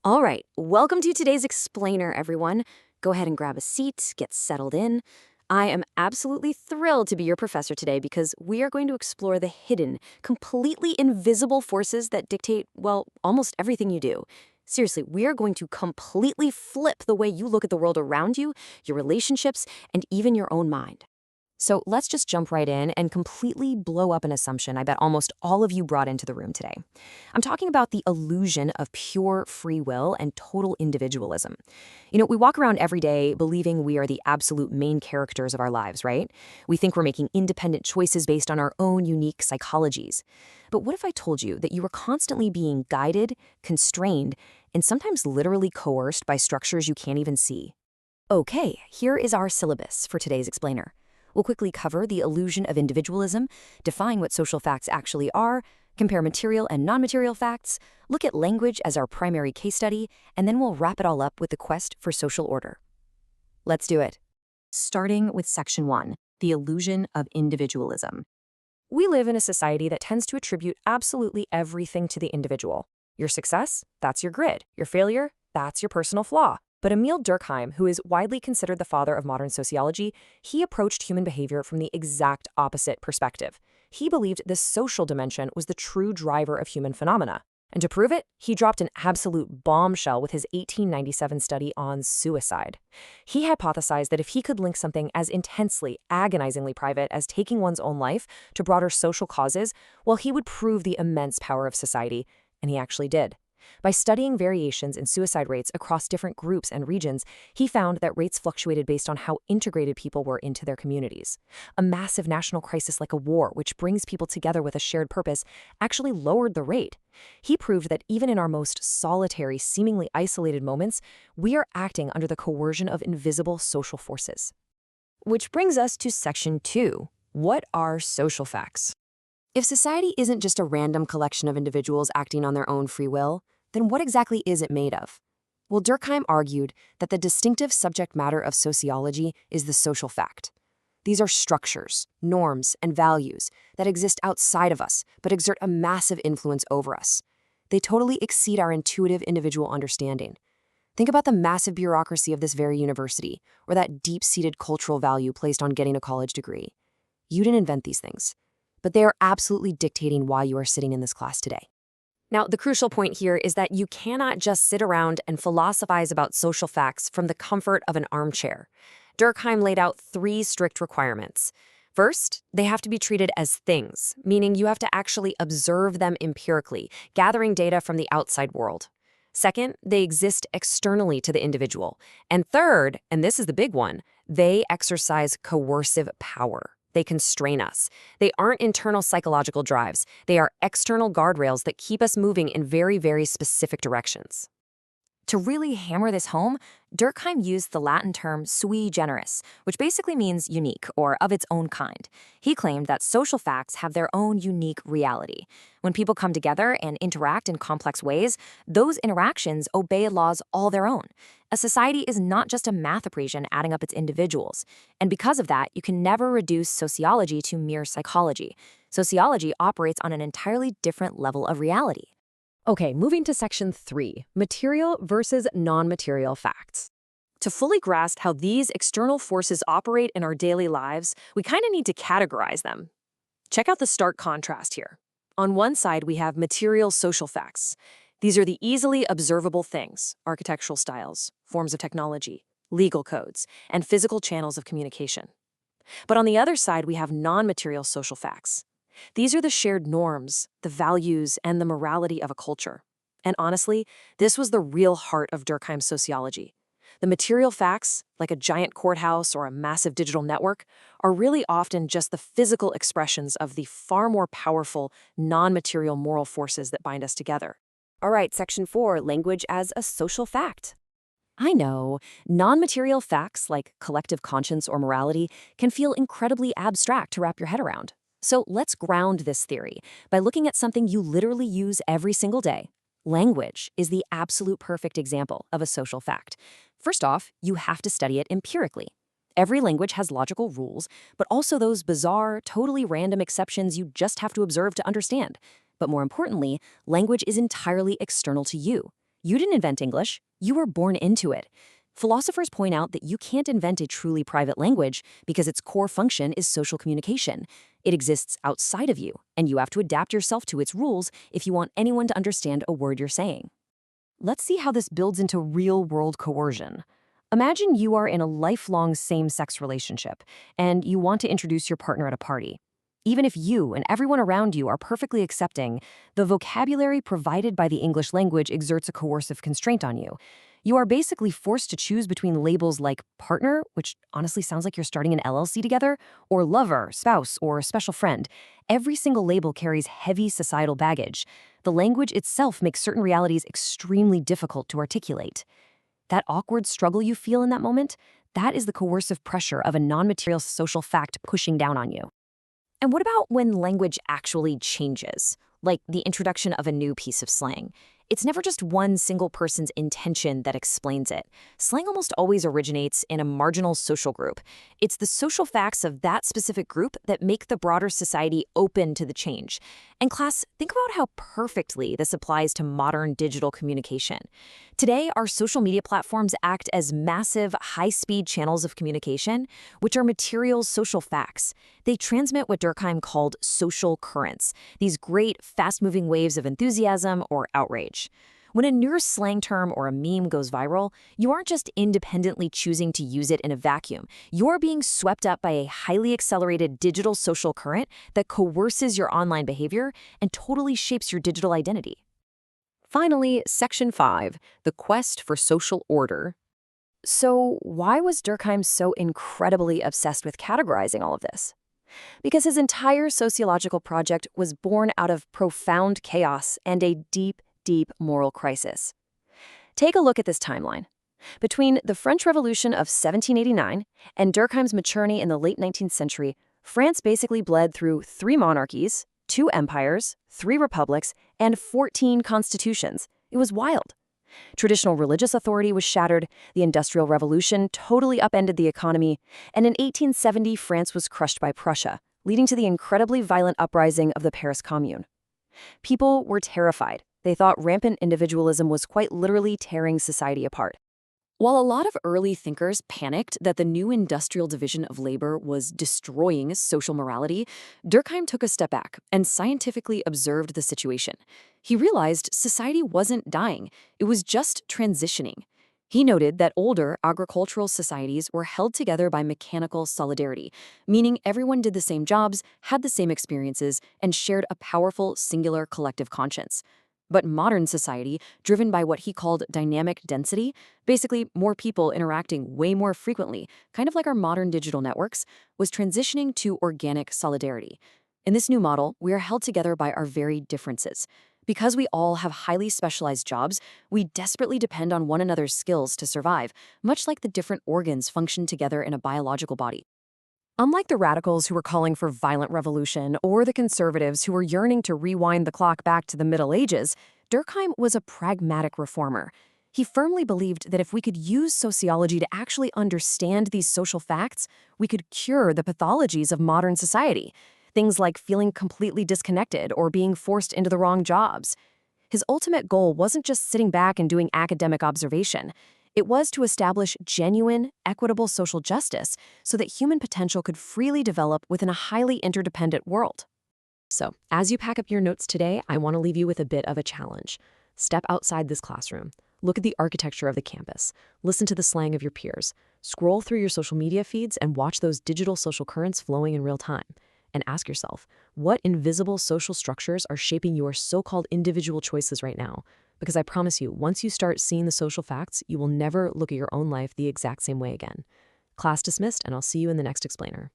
All right, welcome to today's explainer, everyone. Go ahead and grab a seat, get settled in. I am absolutely thrilled to be your professor today because we are going to explore the hidden, completely invisible forces that dictate, well, almost everything you do. Seriously, we are going to completely flip the way you look at the world around you, your relationships, and even your own mind. So let's just jump right in and completely blow up an assumption I bet almost all of you brought into the room today. I'm talking about the illusion of pure free will and total individualism. We walk around every day believing we are the absolute main characters of our lives, right? We think we're making independent choices based on our own unique psychologies. But what if I told you that you were constantly being guided, constrained, and sometimes literally coerced by structures you can't even see? Okay, here is our syllabus for today's explainer. We'll quickly cover the illusion of individualism, define what social facts actually are, compare material and non-material facts, look at language as our primary case study, and then we'll wrap it all up with the quest for social order. Let's do it. Starting with Section 1, the illusion of individualism. We live in a society that tends to attribute absolutely everything to the individual. Your success? That's your grid. Your failure? That's your personal flaw. But Emile Durkheim, who is widely considered the father of modern sociology, he approached human behavior from the exact opposite perspective. He believed the social dimension was the true driver of human phenomena. And to prove it, he dropped an absolute bombshell with his 1897 study on suicide. He hypothesized that if he could link something as intensely, agonizingly private as taking one's own life to broader social causes, well, he would prove the immense power of society, and he actually did. By studying variations in suicide rates across different groups and regions, he found that rates fluctuated based on how integrated people were into their communities. A massive national crisis like a war, which brings people together with a shared purpose, actually lowered the rate. He proved that even in our most solitary, seemingly isolated moments, we are acting under the coercion of invisible social forces. Which brings us to Section 2. What are social facts? If society isn't just a random collection of individuals acting on their own free will, then what exactly is it made of? Well, Durkheim argued that the distinctive subject matter of sociology is the social fact. These are structures, norms, and values that exist outside of us but exert a massive influence over us. They totally exceed our intuitive individual understanding. Think about the massive bureaucracy of this very university, or that deep-seated cultural value placed on getting a college degree. You didn't invent these things, but they are absolutely dictating why you are sitting in this class today. Now, the crucial point here is that you cannot just sit around and philosophize about social facts from the comfort of an armchair. Durkheim laid out 3 strict requirements. First, they have to be treated as things, meaning you have to actually observe them empirically, gathering data from the outside world. Second, they exist externally to the individual. And third, and this is the big one, they exercise coercive power. They constrain us. They aren't internal psychological drives. They are external guardrails that keep us moving in very, very specific directions. To really hammer this home, Durkheim used the Latin term sui generis, which basically means unique or of its own kind. He claimed that social facts have their own unique reality. When people come together and interact in complex ways, those interactions obey laws all their own. A society is not just a math equation adding up its individuals. And because of that, you can never reduce sociology to mere psychology. Sociology operates on an entirely different level of reality. Okay, moving to Section 3, material versus non-material facts. To fully grasp how these external forces operate in our daily lives, we kind of need to categorize them. Check out the stark contrast here. On one side, we have material social facts. These are the easily observable things, architectural styles, forms of technology, legal codes, and physical channels of communication. But on the other side, we have non-material social facts. These are the shared norms, the values, and the morality of a culture. And honestly, this was the real heart of Durkheim's sociology. The material facts, like a giant courthouse or a massive digital network, are really often just the physical expressions of the far more powerful, non-material moral forces that bind us together. All right, Section 4, language as a social fact. I know, non-material facts like collective conscience or morality can feel incredibly abstract to wrap your head around. So let's ground this theory by looking at something you literally use every single day. Language is the absolute perfect example of a social fact. First off, you have to study it empirically. Every language has logical rules, but also those bizarre, totally random exceptions you just have to observe to understand. But more importantly, language is entirely external to you. You didn't invent English, you were born into it. Philosophers point out that you can't invent a truly private language because its core function is social communication. It exists outside of you, and you have to adapt yourself to its rules if you want anyone to understand a word you're saying. Let's see how this builds into real-world coercion. Imagine you are in a lifelong same-sex relationship, and you want to introduce your partner at a party. Even if you and everyone around you are perfectly accepting, the vocabulary provided by the English language exerts a coercive constraint on you. You are basically forced to choose between labels like partner, which honestly sounds like you're starting an LLC together, or lover, spouse, or special friend. Every single label carries heavy societal baggage. The language itself makes certain realities extremely difficult to articulate. That awkward struggle you feel in that moment, that is the coercive pressure of a non-material social fact pushing down on you. And what about when language actually changes, like the introduction of a new piece of slang? It's never just one single person's intention that explains it. Slang almost always originates in a marginal social group. It's the social facts of that specific group that make the broader society open to the change. And class, think about how perfectly this applies to modern digital communication. Today, our social media platforms act as massive, high-speed channels of communication, which are material social facts. They transmit what Durkheim called social currents, these great, fast-moving waves of enthusiasm or outrage. When a new slang term or a meme goes viral, you aren't just independently choosing to use it in a vacuum. You're being swept up by a highly accelerated digital social current that coerces your online behavior and totally shapes your digital identity. Finally, Section 5, the quest for social order. So why was Durkheim so incredibly obsessed with categorizing all of this? Because his entire sociological project was born out of profound chaos and a deep moral crisis. Take a look at this timeline. Between the French Revolution of 1789 and Durkheim's maturity in the late 19th century, France basically bled through 3 monarchies, 2 empires, 3 republics, and 14 constitutions. It was wild. Traditional religious authority was shattered, the Industrial Revolution totally upended the economy, and in 1870 France was crushed by Prussia, leading to the incredibly violent uprising of the Paris Commune. People were terrified. They thought rampant individualism was quite literally tearing society apart. While a lot of early thinkers panicked that the new industrial division of labor was destroying social morality, Durkheim took a step back and scientifically observed the situation. He realized society wasn't dying, it was just transitioning. He noted that older agricultural societies were held together by mechanical solidarity, meaning everyone did the same jobs, had the same experiences, and shared a powerful, singular collective conscience. But modern society, driven by what he called dynamic density, basically more people interacting way more frequently, kind of like our modern digital networks, was transitioning to organic solidarity. In this new model, we are held together by our very differences. Because we all have highly specialized jobs, we desperately depend on one another's skills to survive, much like the different organs function together in a biological body. Unlike the radicals who were calling for violent revolution or the conservatives who were yearning to rewind the clock back to the Middle Ages, Durkheim was a pragmatic reformer. He firmly believed that if we could use sociology to actually understand these social facts, we could cure the pathologies of modern society, things like feeling completely disconnected or being forced into the wrong jobs. His ultimate goal wasn't just sitting back and doing academic observation. It was to establish genuine, equitable social justice so that human potential could freely develop within a highly interdependent world. So, as you pack up your notes today, I want to leave you with a bit of a challenge. Step outside this classroom. Look at the architecture of the campus. Listen to the slang of your peers. Scroll through your social media feeds and watch those digital social currents flowing in real time. And ask yourself, what invisible social structures are shaping your so-called individual choices right now? Because I promise you, once you start seeing the social facts, you will never look at your own life the exact same way again. Class dismissed, and I'll see you in the next explainer.